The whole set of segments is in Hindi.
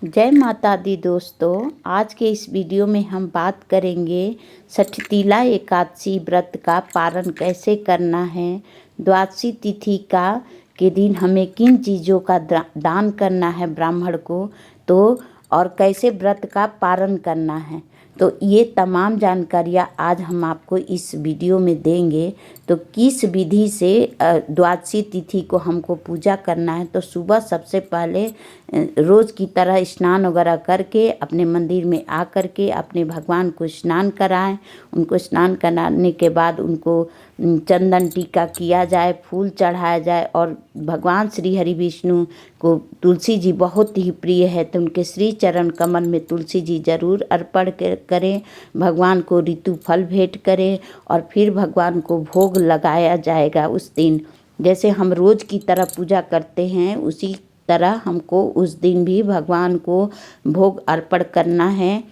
जय माता दी दोस्तों। आज के इस वीडियो में हम बात करेंगे षठतिला एकादशी व्रत का पारण कैसे करना है, द्वादशी तिथि का के दिन हमें किन चीज़ों का दान करना है ब्राह्मण को, तो और कैसे व्रत का पारण करना है। तो ये तमाम जानकारियाँ आज हम आपको इस वीडियो में देंगे। तो किस विधि से द्वादशी तिथि को हमको पूजा करना है। तो सुबह सबसे पहले रोज़ की तरह स्नान वगैरह करके अपने मंदिर में आ कर के अपने भगवान को स्नान कराएं। उनको स्नान कराने के बाद उनको चंदन टीका किया जाए, फूल चढ़ाया जाए। और भगवान श्री हरि विष्णु को तुलसी जी बहुत ही प्रिय है, तो उनके श्री चरण कमल में तुलसी जी जरूर अर्पण करें। भगवान को ऋतु फल भेंट करें और फिर भगवान को भोग लगाया जाएगा उस दिन। जैसे हम रोज़ की तरह पूजा करते हैं उसी तरह हमको उस दिन भी भगवान को भोग अर्पण करना है।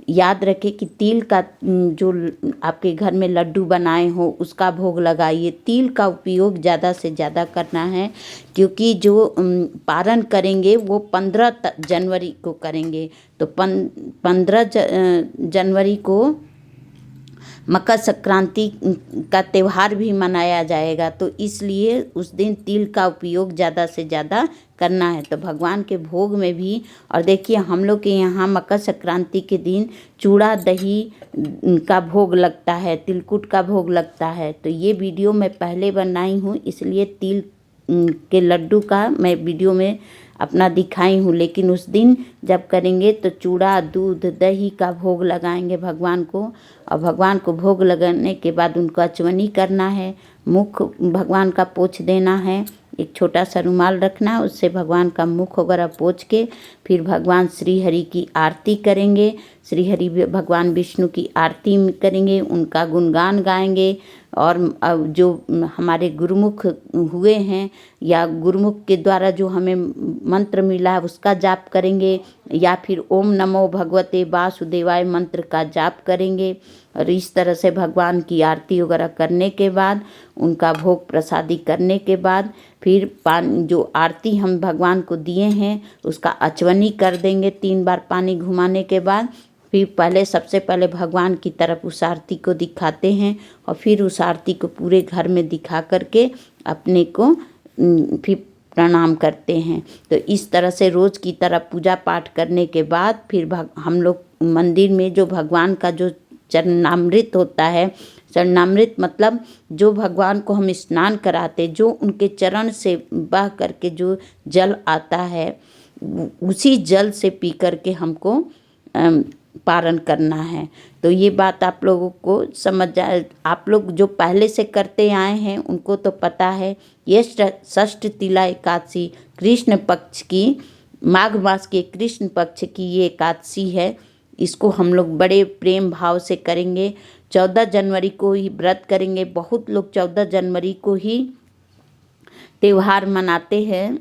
याद रखें कि तिल का जो आपके घर में लड्डू बनाए हो उसका भोग लगाइए। तिल का उपयोग ज़्यादा से ज़्यादा करना है, क्योंकि जो पारण करेंगे वो 15 जनवरी को करेंगे। तो 15 जनवरी को मकर संक्रांति का त्यौहार भी मनाया जाएगा। तो इसलिए उस दिन तिल का उपयोग ज़्यादा से ज़्यादा करना है। तो भगवान के भोग में भी, और देखिए हम लोग के यहाँ मकर संक्रांति के दिन चूड़ा दही का भोग लगता है, तिलकुट का भोग लगता है। तो ये वीडियो मैं पहले बनाई हूँ, इसलिए तिल के लड्डू का मैं वीडियो में अपना दिखाई हूँ। लेकिन उस दिन जब करेंगे तो चूड़ा दूध दही का भोग लगाएंगे भगवान को। और भगवान को भोग लगाने के बाद उनको अचवनी करना है, मुख भगवान का पोंछ देना है। एक छोटा सा रुमाल रखना है, उससे भगवान का मुख वगैरह पोंछ के फिर भगवान श्री हरि की आरती करेंगे। श्री हरि भगवान विष्णु की आरती करेंगे, उनका गुणगान गाएंगे। और जो हमारे गुरुमुख हुए हैं या गुरुमुख के द्वारा जो हमें मंत्र मिला है उसका जाप करेंगे, या फिर ओम नमो भगवते वासुदेवाय मंत्र का जाप करेंगे। और इस तरह से भगवान की आरती वगैरह करने के बाद, उनका भोग प्रसादी करने के बाद फिर जो आरती हम भगवान को दिए हैं उसका अचवनी कर देंगे 3 बार पानी घुमाने के बाद। फिर सबसे पहले भगवान की तरफ उस आरती को दिखाते हैं और फिर उस आरती को पूरे घर में दिखा करके अपने को फिर प्रणाम करते हैं। तो इस तरह से रोज़ की तरह पूजा पाठ करने के बाद फिर हम लोग मंदिर में जो भगवान का जो चरणामृत होता है, चरणामृत मतलब जो भगवान को हम स्नान कराते, जो उनके चरण से बह करके जो जल आता है उसी जल से पी करके हमको पारण करना है। तो ये बात आप लोगों को समझ जाए। आप लोग जो पहले से करते आए हैं उनको तो पता है। ये षठतिला एकादशी कृष्ण पक्ष की, माघ मास के कृष्ण पक्ष की ये एकादशी है। इसको हम लोग बड़े प्रेम भाव से करेंगे। 14 जनवरी को ही व्रत करेंगे। बहुत लोग 14 जनवरी को ही त्यौहार मनाते हैं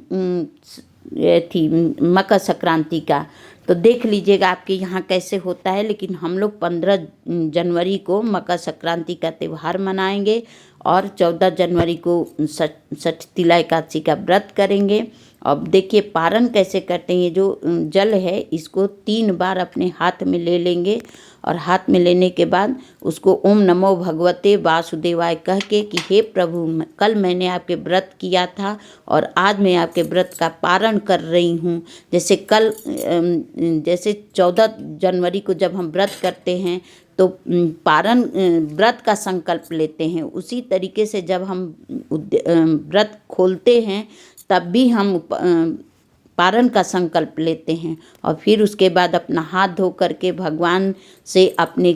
मकर संक्रांति का। तो देख लीजिएगा आपके यहाँ कैसे होता है। लेकिन हम लोग 15 जनवरी को मकर संक्रांति का त्यौहार मनाएंगे और 14 जनवरी को षठतिला एकादशी का व्रत करेंगे। अब देखिए पारण कैसे करते हैं। जो जल है इसको 3 बार अपने हाथ में ले लेंगे और हाथ में लेने के बाद उसको ओम नमो भगवते वासुदेवाय कह के कि हे प्रभु, कल मैंने आपके व्रत किया था और आज मैं आपके व्रत का पारण कर रही हूँ। जैसे 14 जनवरी को जब हम व्रत करते हैं तो पारण व्रत का संकल्प लेते हैं, उसी तरीके से जब हम व्रत खोलते हैं तब भी हम पारण का संकल्प लेते हैं। और फिर उसके बाद अपना हाथ धो करके भगवान से अपने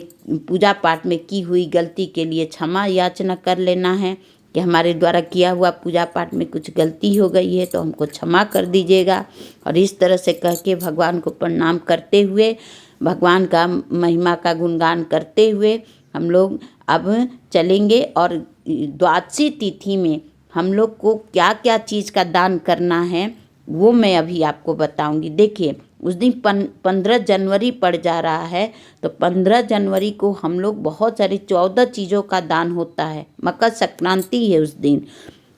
पूजा पाठ में की हुई गलती के लिए क्षमा याचना कर लेना है कि हमारे द्वारा किया हुआ पूजा पाठ में कुछ गलती हो गई है तो हमको क्षमा कर दीजिएगा। और इस तरह से कह के भगवान को प्रणाम करते हुए, भगवान का महिमा का गुणगान करते हुए हम लोग अब चलेंगे। और द्वादशी तिथि में हम लोग को क्या क्या चीज़ का दान करना है वो मैं अभी आपको बताऊंगी। देखिए उस दिन 15 जनवरी पड़ जा रहा है, तो 15 जनवरी को हम लोग बहुत सारी 14 चीज़ों का दान होता है। मकर संक्रांति है उस दिन,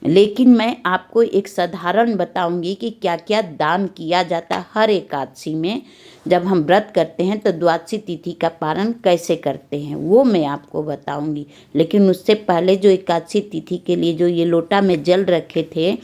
लेकिन मैं आपको एक साधारण बताऊंगी कि क्या क्या दान किया जाता है हर एकादशी में। जब हम व्रत करते हैं तो द्वादशी तिथि का पारण कैसे करते हैं वो मैं आपको बताऊंगी। लेकिन उससे पहले जो एकादशी तिथि के लिए जो ये लोटा में जल रखे थे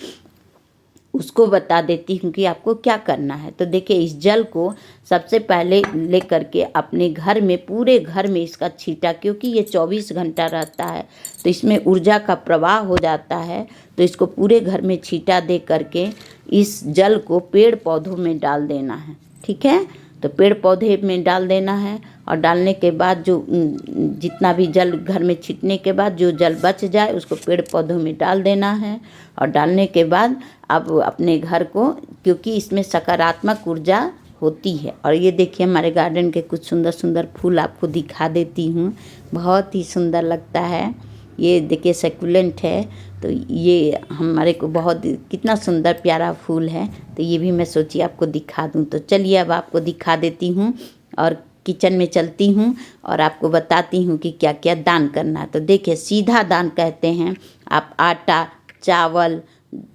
उसको बता देती हूँ कि आपको क्या करना है। तो देखिए, इस जल को सबसे पहले ले करके अपने घर में, पूरे घर में इसका छींटा, क्योंकि ये 24 घंटा रहता है तो इसमें ऊर्जा का प्रवाह हो जाता है। तो इसको पूरे घर में छींटा दे करके इस जल को पेड़ पौधों में डाल देना है। ठीक है, तो पेड़ पौधे में डाल देना है और डालने के बाद जो जितना भी जल घर में छींटने के बाद जो जल बच जाए उसको पेड़ पौधों में डाल देना है। और डालने के बाद अब अपने घर को, क्योंकि इसमें सकारात्मक ऊर्जा होती है। और ये देखिए, हमारे गार्डन के कुछ सुंदर सुंदर फूल आपको दिखा देती हूँ, बहुत ही सुंदर लगता है। ये देखिए सकुलेंट है, तो ये हमारे को बहुत, कितना सुंदर प्यारा फूल है। तो ये भी मैं सोची आपको दिखा दूँ। तो चलिए अब आपको दिखा देती हूँ और किचन में चलती हूँ और आपको बताती हूँ कि क्या क्या दान करना है। तो देखिए, सीधा दान कहते हैं, आप आटा, चावल,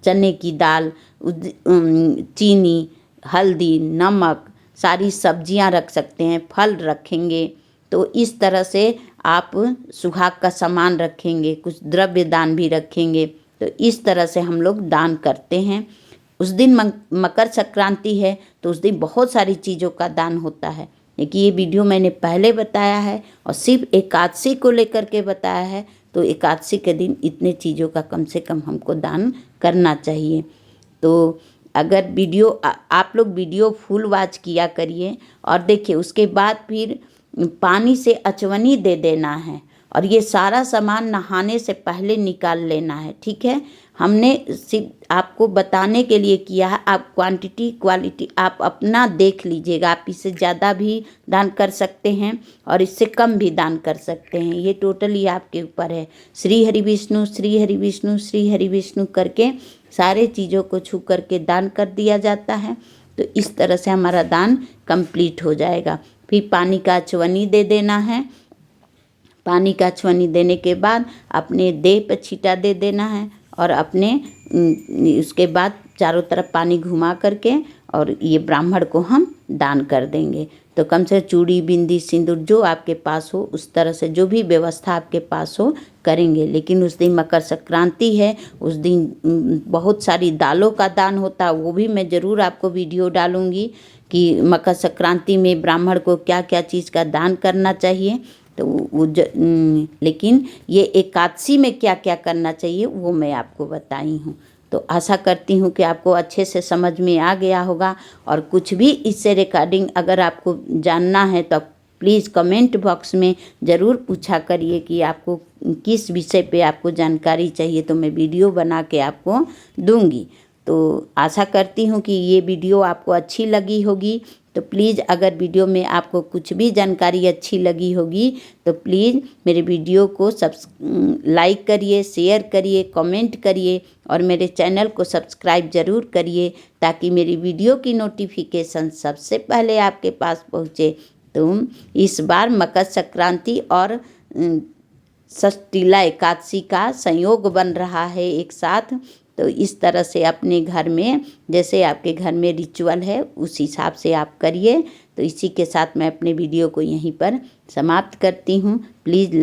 चने की दाल, चीनी, हल्दी, नमक, सारी सब्जियां रख सकते हैं, फल रखेंगे। तो इस तरह से आप सुहाग का सामान रखेंगे, कुछ द्रव्य दान भी रखेंगे। तो इस तरह से हम लोग दान करते हैं। उस दिन मकर संक्रांति है तो उस दिन बहुत सारी चीज़ों का दान होता है। देखिए, ये वीडियो मैंने पहले बताया है और सिर्फ एकादशी को लेकर के बताया है। तो एकादशी के दिन इतने चीज़ों का कम से कम हमको दान करना चाहिए। तो अगर वीडियो आप लोग वीडियो फुल वॉच किया करिए। और देखिए, उसके बाद फिर पानी से अचवनी दे देना है और ये सारा सामान नहाने से पहले निकाल लेना है। ठीक है, हमने सिर्फ आपको बताने के लिए किया है। आप क्वांटिटी क्वालिटी आप अपना देख लीजिएगा। आप इससे ज़्यादा भी दान कर सकते हैं और इससे कम भी दान कर सकते हैं, ये टोटली आपके ऊपर है। श्री हरि विष्णु, श्री हरि विष्णु, श्री हरि विष्णु करके सारे चीज़ों को छू करके दान कर दिया जाता है। तो इस तरह से हमारा दान कंप्लीट हो जाएगा। फिर पानी का अचवनी दे देना है। पानी का अचवनी देने के बाद अपने देह पर छींटा दे देना है और अपने उसके बाद चारों तरफ पानी घुमा करके और ये ब्राह्मण को हम दान कर देंगे। तो कम से चूड़ी, बिंदी, सिंदूर जो आपके पास हो उस तरह से जो भी व्यवस्था आपके पास हो करेंगे। लेकिन उस दिन मकर संक्रांति है, उस दिन बहुत सारी दालों का दान होता है। वो भी मैं ज़रूर आपको वीडियो डालूँगी कि मकर संक्रांति में ब्राह्मण को क्या क्या चीज़ का दान करना चाहिए। तो लेकिन ये एकादशी में क्या क्या करना चाहिए वो मैं आपको बताई हूँ। तो आशा करती हूँ कि आपको अच्छे से समझ में आ गया होगा। और कुछ भी इससे रिगार्डिंग अगर आपको जानना है तो प्लीज़ कमेंट बॉक्स में ज़रूर पूछा करिए कि आपको किस विषय पे आपको जानकारी चाहिए, तो मैं वीडियो बना के आपको दूंगी। तो आशा करती हूँ कि ये वीडियो आपको अच्छी लगी होगी। तो प्लीज़ अगर वीडियो में आपको कुछ भी जानकारी अच्छी लगी होगी तो प्लीज़ मेरे वीडियो को लाइक करिए, शेयर करिए, कमेंट करिए और मेरे चैनल को सब्सक्राइब ज़रूर करिए ताकि मेरी वीडियो की नोटिफिकेशन सबसे पहले आपके पास पहुँचे। तो इस बार मकर संक्रांति और षष्ठीला एकादशी का संयोग बन रहा है एक साथ। तो इस तरह से अपने घर में जैसे आपके घर में रिचुअल है उस हिसाब से आप करिए। तो इसी के साथ मैं अपने वीडियो को यहीं पर समाप्त करती हूँ। Please like